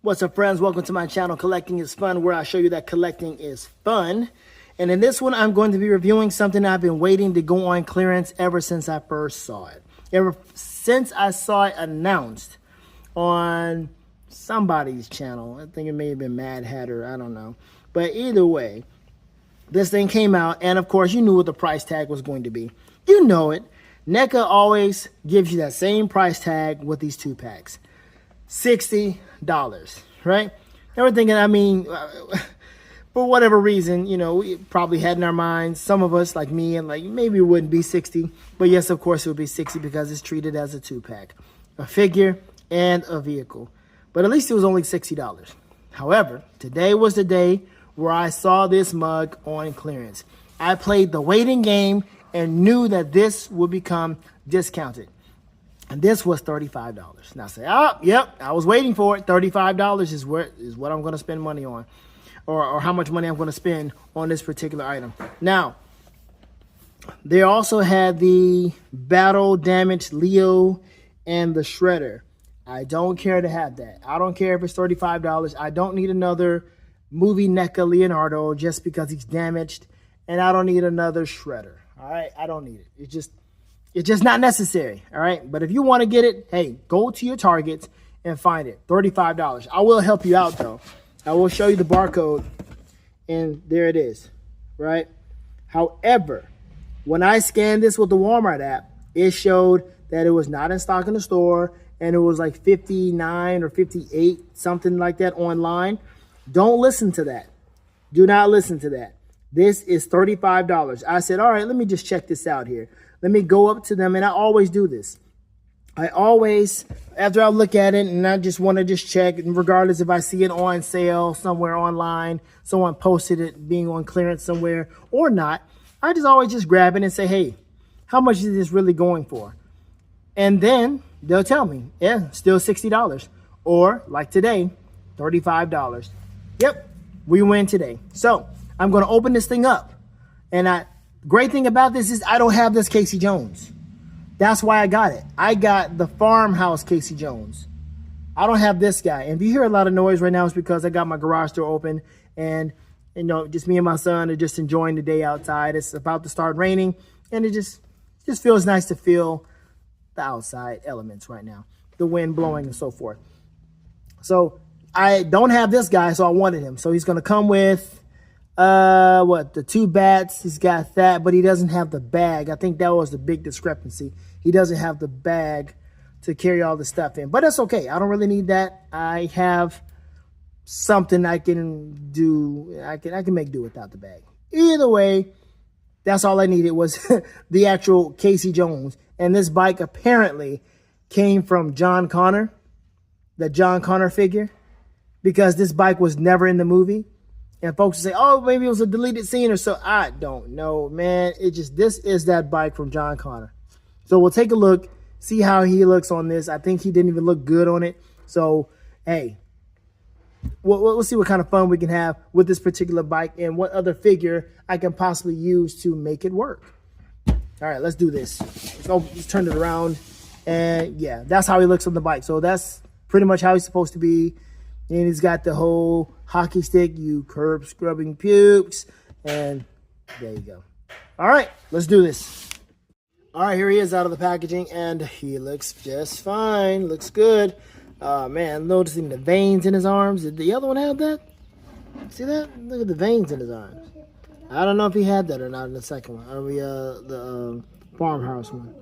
What's up, friends? Welcome to my channel, Collecting is Fun, where I show you that collecting is fun. And in this one, I'm going to be reviewing something I've been waiting to go on clearance ever since I first saw it. Ever since I saw it announced on somebody's channel. I think it may have been Mad Hatter, I don't know. But either way, this thing came out, and of course, you knew what the price tag was going to be. You know it. NECA always gives you that same price tag with these 2-packs. $60, right? And we're thinking, I mean, for whatever reason, you know, we probably had in our minds, some of us like me, and like maybe it wouldn't be 60, but yes, of course it would be 60 because it's treated as a 2-pack, a figure and a vehicle. But at least it was only $60. However, today was the day where I saw this mug on clearance. I played the waiting game and knew that this would become discounted. And this was $35. Now say, oh, yep, I was waiting for it. $35 is what I'm going to spend money on, or how much money I'm going to spend on this particular item. Now, they also had the Battle Damaged Leo and the Shredder. I don't care to have that. I don't care if it's $35. I don't need another movie NECA Leonardo just because he's damaged, and I don't need another Shredder. All right, I don't need it. It's just not necessary, all right? But if you want to get it, hey, go to your Targets and find it. $35. I will help you out, though. I will show you the barcode, and there it is, right? However, when I scanned this with the Walmart app, it showed that it was not in stock in the store, and it was like 59 or 58, something like that online. Don't listen to that. Do not listen to that. This is $35. I said, all right, let me just check this out here. Let me go up to them, and I always do this. I always, after I look at it, and I just want to just check, regardless if I see it on sale somewhere online, someone posted it being on clearance somewhere or not, I just always just grab it and say, hey, how much is this really going for? And then they'll tell me, yeah, still $60. Or, like today, $35. Yep, we win today. So, I'm going to open this thing up. And great thing about this is I don't have this Casey Jones. That's why I got it. I got the Farmhouse Casey Jones. I don't have this guy. And if you hear a lot of noise right now, it's because I got my garage door open, and you know, just me and my son are just enjoying the day outside. It's about to start raining, and it just feels nice to feel the outside elements right now, the wind blowing and so forth. So I don't have this guy, so I wanted him. So he's going to come with the 2 bats. He's got that, but he doesn't have the bag. I think that was the big discrepancy. He doesn't have the bag to carry all the stuff in, but that's okay. I don't really need that. I have something I can do. I can make do without the bag. Either way, that's all I needed was the actual Casey Jones. And this bike apparently came from John Connor, the John Connor figure, because this bike was never in the movie. And folks say, oh, maybe it was a deleted scene or so. I don't know, man. This is that bike from John Connor. So we'll take a look, see how he looks on this. I think he didn't even look good on it. So, hey, we'll see what kind of fun we can have with this particular bike and what other figure I can possibly use to make it work. All right, let's do this. Let's turn it around. And, yeah, that's how he looks on the bike. So that's pretty much how he's supposed to be. And he's got the whole hockey stick, you curb scrubbing pukes, and there you go. All right, let's do this. All right, here he is out of the packaging, and he looks just fine. Looks good. Man, noticing the veins in his arms. Did the other one have that? See that? Look at the veins in his arms. I don't know if he had that or not in the second one, or the Farmhouse one.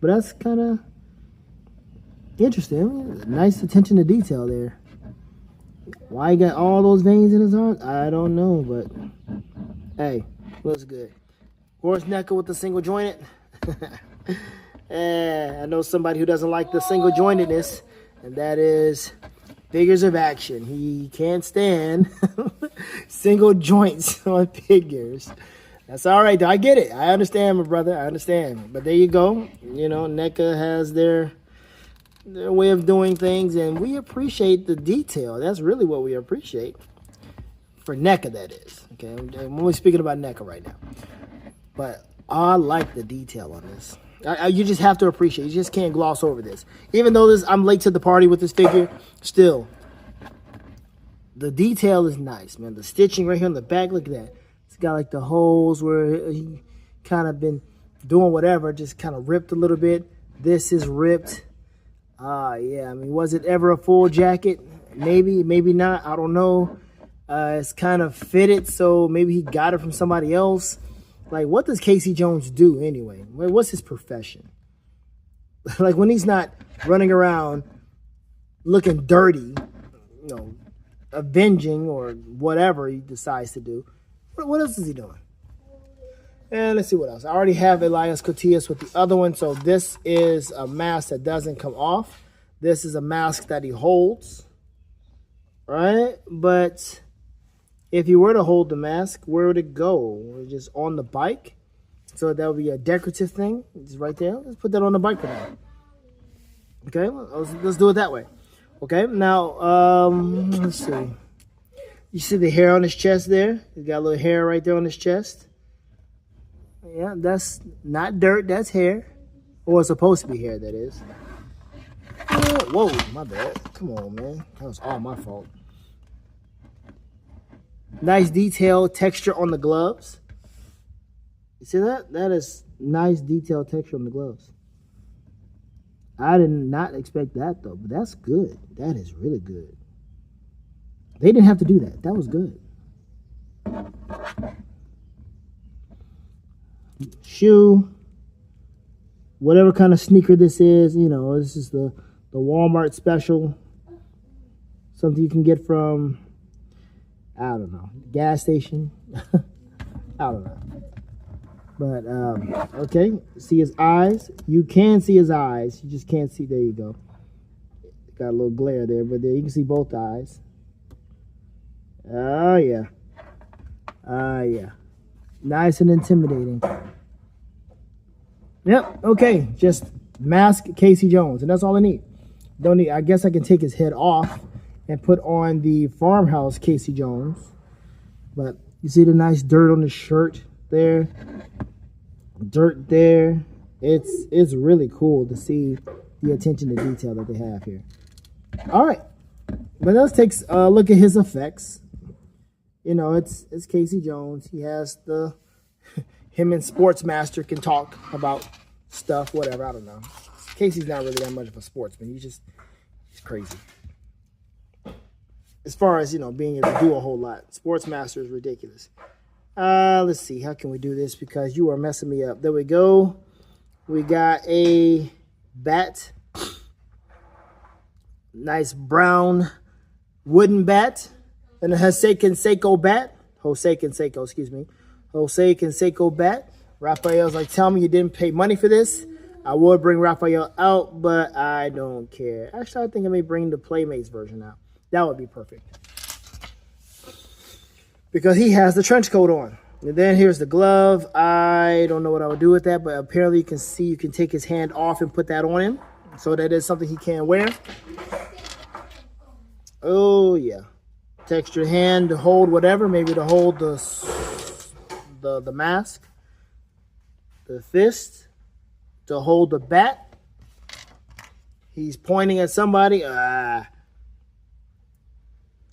But that's kind of interesting. Nice attention to detail there. Why he got all those veins in his arms, I don't know, but hey, looks good. Of course, NECA with the single jointed. I know somebody who doesn't like the single jointedness, and that is Figures of Action. He can't stand single joints on figures. That's all right, though. I get it. I understand, my brother. I understand. But there you go. You know, NECA has their way of doing things, and we appreciate the detail. That's really what we appreciate. For NECA, that is. Okay, I'm only speaking about NECA right now. But I like the detail on this. You just have to appreciate. You just can't gloss over this. Even though I'm late to the party with this figure, still, the detail is nice, man. The stitching right here on the back, look at that. It's got like the holes where he kind of been doing whatever, just kind of ripped a little bit. This is ripped. Yeah, I mean, was it ever a full jacket? Maybe, maybe not. I don't know. It's kind of fitted, so maybe he got it from somebody else. Like, what does Casey Jones do anyway? What's his profession? Like, when he's not running around looking dirty, you know, avenging or whatever he decides to do, what else is he doing? And let's see what else. I already have Elias Koteas with the other one. So this is a mask that doesn't come off. This is a mask that he holds, right? But if you were to hold the mask, where would it go? Just on the bike? So that would be a decorative thing. It's right there. Let's put that on the bike for now. Okay, let's do it that way. Okay, now, let's see. You see the hair on his chest there? He's got a little hair right there on his chest. Yeah, that's not dirt, that's hair. Or it's supposed to be hair, that is. Whoa, my bad. Come on, man. That was all my fault. Nice detail, texture on the gloves. You see that? That is nice detail texture on the gloves. I did not expect that, though, but that's good. That is really good. They didn't have to do that. That was good. Shoe. Whatever kind of sneaker this is, you know, this is the Walmart special. Something you can get from, I don't know, gas station. I don't know. But, okay, see his eyes. You can see his eyes. You just can't see. There you go. Got a little glare there, but there you can see both eyes. Oh, yeah. Yeah. Nice and intimidating. Yep, okay. Just mask Casey Jones, and that's all I need. Don't need. I guess I can take his head off and put on the farmhouse Casey Jones. But you see the nice dirt on his shirt there. Dirt there. It's really cool to see the attention to detail that they have here. All right, but let's take a look at his effects. You know, it's Casey Jones. He has the him and Sportsmaster can talk about stuff, whatever. I don't know. Casey's not really that much of a sportsman. He's crazy. As far as, you know, being able to do a whole lot, Sportsmaster is ridiculous. Let's see. How can we do this? Because you are messing me up. There we go. We got a bat. Nice brown wooden bat. And a Jose Canseco bat. Jose Canseco, excuse me. Jose Canseco bat. Raphael's like, tell me you didn't pay money for this. I would bring Raphael out, but I don't care. Actually, I think I may bring the Playmates version out. That would be perfect. Because he has the trench coat on. And then here's the glove. I don't know what I would do with that, but apparently you can see you can take his hand off and put that on him. So that is something he can wear. Oh, yeah. Textured hand to hold whatever. Maybe to hold the mask. The fist. To hold the bat. He's pointing at somebody.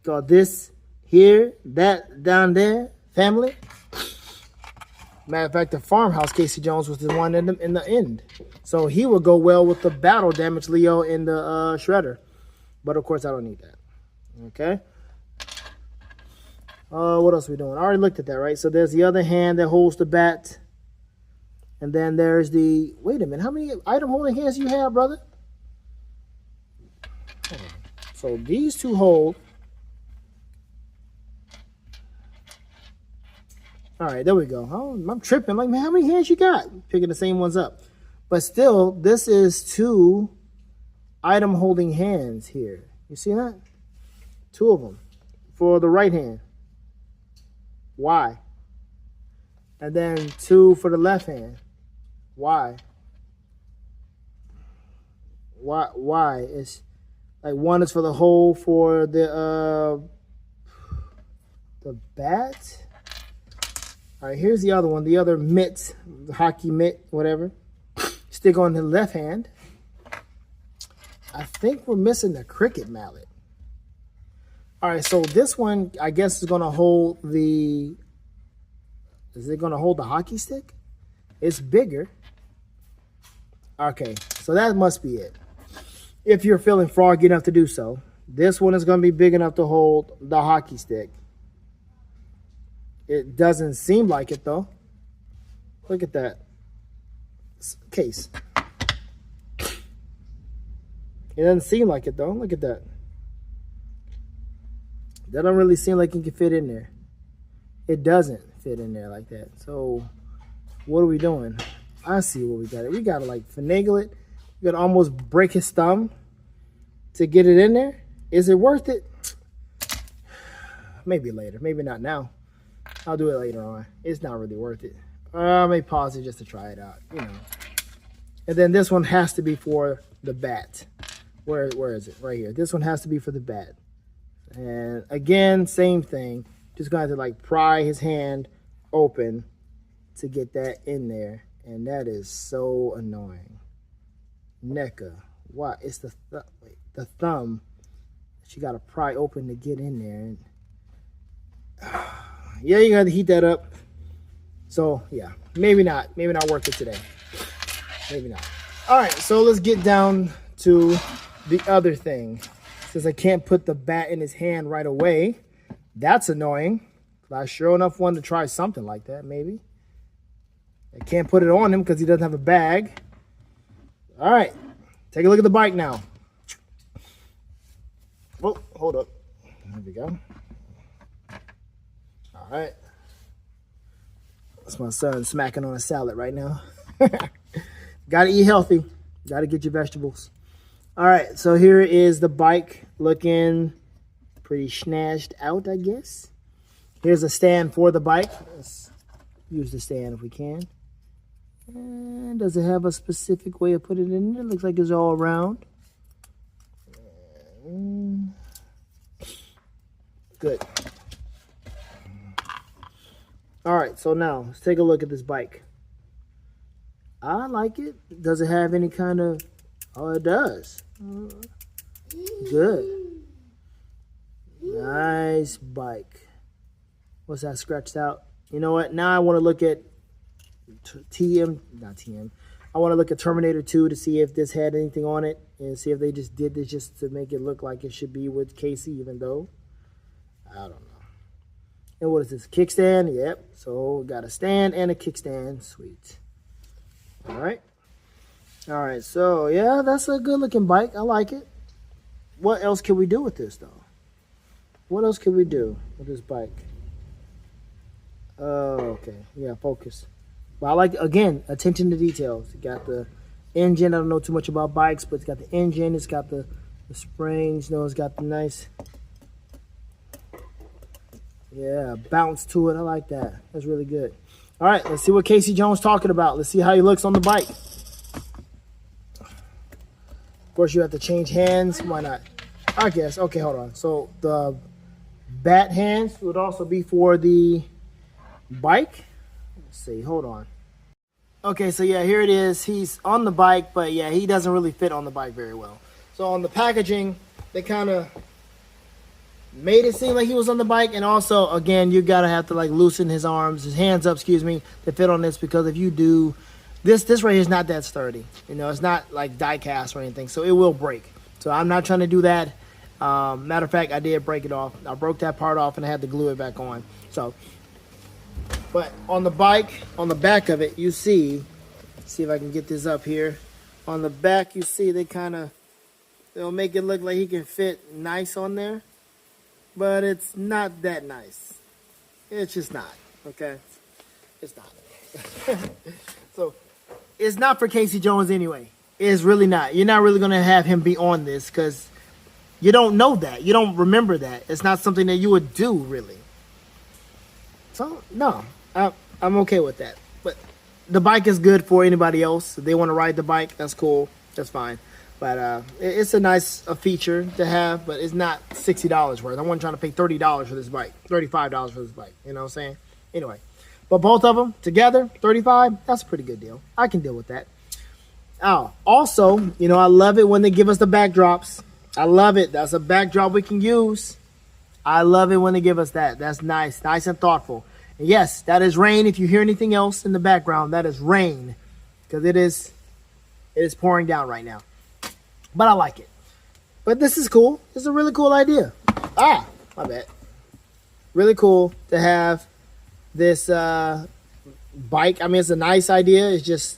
Got this here, that down there. Family. Matter of fact, the farmhouse Casey Jones was the one in the end. So he would go well with the battle damage Leo in the shredder. But of course, I don't need that. Okay. What else are we doing? I already looked at that, right? So there's the other hand that holds the bat. And then there's the... Wait a minute. How many item holding hands do you have, brother? So these two hold. All right, there we go. Oh, I'm tripping. Like, man, how many hands you got? Picking the same ones up. But still, this is two item holding hands here. You see that? Two of them for the right hand. Why? And then two for the left hand. Why? Why? It's like one is for the hole for the bat. All right, here's the other one. The other mitt, the hockey mitt, whatever. stick on the left hand. I think we're missing the cricket mallet. All right, so this one, I guess, is going to hold the... Is it going to hold the hockey stick? It's bigger. Okay, so that must be it. If you're feeling froggy enough to do so. This one is going to be big enough to hold the hockey stick. It doesn't seem like it, though. Look at that case. It doesn't seem like it, though. Look at that. That don't really seem like it can fit in there. It doesn't fit in there like that. So what are we doing? I see what we got. We got to like finagle it. We got to almost break his thumb to get it in there. Is it worth it? Maybe later. Maybe not now. I'll do it later on. It's not really worth it. I may pause it just to try it out, you know. And then this one has to be for the bat. Where is it? Right here. This one has to be for the bat. And again, same thing. Just going to have to like pry his hand open to get that in there. And that is so annoying. NECA. Why? It's the thumb. She got to pry open to get in there. And, yeah, you got to heat that up. So, yeah. Maybe not. Maybe not worth it today. Maybe not. All right, so let's get down to the other thing. Since I can't put the bat in his hand right away, that's annoying. I sure enough wanted to try something like that, maybe. I can't put it on him because he doesn't have a bag. All right, take a look at the bike now. Oh, hold up. There we go. All right. That's my son smacking on a salad right now. Got to eat healthy. Got to get your vegetables. All right, so here is the bike looking pretty snatched out, I guess. Here's a stand for the bike. Let's use the stand if we can. And does it have a specific way of putting it in there? Looks like it's all around. Good. All right, so now let's take a look at this bike. I like it. Does it have any kind of... Oh, it does. Good. Nice bike. What's that scratched out? You know what? Now I want to look at I want to look at Terminator 2 to see if this had anything on it and see if they just did this just to make it look like it should be with Casey, even though I don't know. And what is this? Kickstand? Yep. So we got a stand and a kickstand. Sweet. All right. All right. So yeah, that's a good looking bike. I like it. What else can we do with this though? What else can we do with this bike? Oh, okay. Yeah, focus. But I like, again, attention to details. It got the engine. I don't know too much about bikes, but it's got the engine. It's got the springs. You know, it's got the nice, yeah, bounce to it. I like that. That's really good. All right, let's see what Casey Jones talking about. Let's see how he looks on the bike. Of course, you have to change hands. Why not? I guess. Okay, hold on. So the bat hands would also be for the bike. Let's see. Hold on. Okay, so yeah, here it is. He's on the bike, but yeah, he doesn't really fit on the bike very well. So on the packaging, they kind of made it seem like he was on the bike, and also, again, you gotta have to like loosen his arms, his hands up, excuse me, to fit on this, because if you do, this right here is not that sturdy. You know, it's not like die cast or anything, so it will break. So I'm not trying to do that. Matter of fact, I did break it off. I broke that part off and I had to glue it back on. So, but on the bike, on the back of it, you see if I can get this up here. On the back, you see they'll make it look like he can fit nice on there. But it's not that nice. It's just not, okay? It's not. So, it's not for Casey Jones anyway. It's really not. You're not really going to have him be on this because you don't know that. You don't remember that. It's not something that you would do, really. So, no. I'm okay with that. But the bike is good for anybody else. If they want to ride the bike, that's cool. That's fine. But it's a nice feature to have, but it's not $60 worth. I wasn't trying to pay $30 for this bike, $35 for this bike. You know what I'm saying? Anyway, but both of them together, $35, that's a pretty good deal. I can deal with that. Oh, also, you know, I love it when they give us the backdrops. I love it. That's a backdrop we can use. I love it when they give us that. That's nice, nice and thoughtful. And yes, that is rain. If you hear anything else in the background, that is rain, because it is pouring down right now. But I like it. But this is cool. This is a really cool idea. Ah, my bad. Really cool to have this bike. I mean, it's a nice idea. It's just,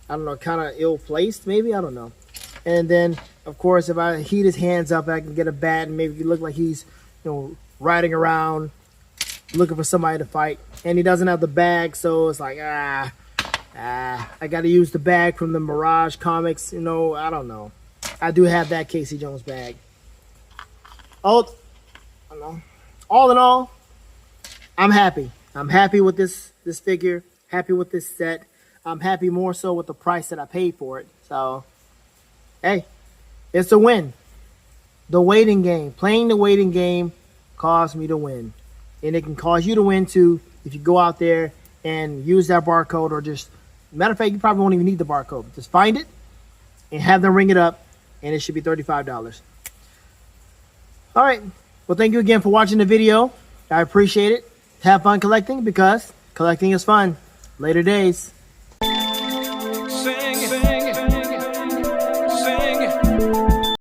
I don't know, kind of ill-placed maybe. I don't know. And then, of course, if I heat his hands up, I can get a bat and maybe look like he's, you know, riding around looking for somebody to fight. And he doesn't have the bag, so it's like, I got to use the bag from the Mirage comics. You know, I don't know. I do have that Casey Jones bag. Oh, I don't know. All in all, I'm happy. I'm happy with this figure. Happy with this set. I'm happy more so with the price that I paid for it. So, hey, it's a win. The waiting game. Playing the waiting game caused me to win. And it can cause you to win too if you go out there and use that barcode, or just, matter of fact, you probably won't even need the barcode. Just find it and have them ring it up, and it should be $35. All right. Well, thank you again for watching the video. I appreciate it. Have fun collecting, because collecting is fun. Later days.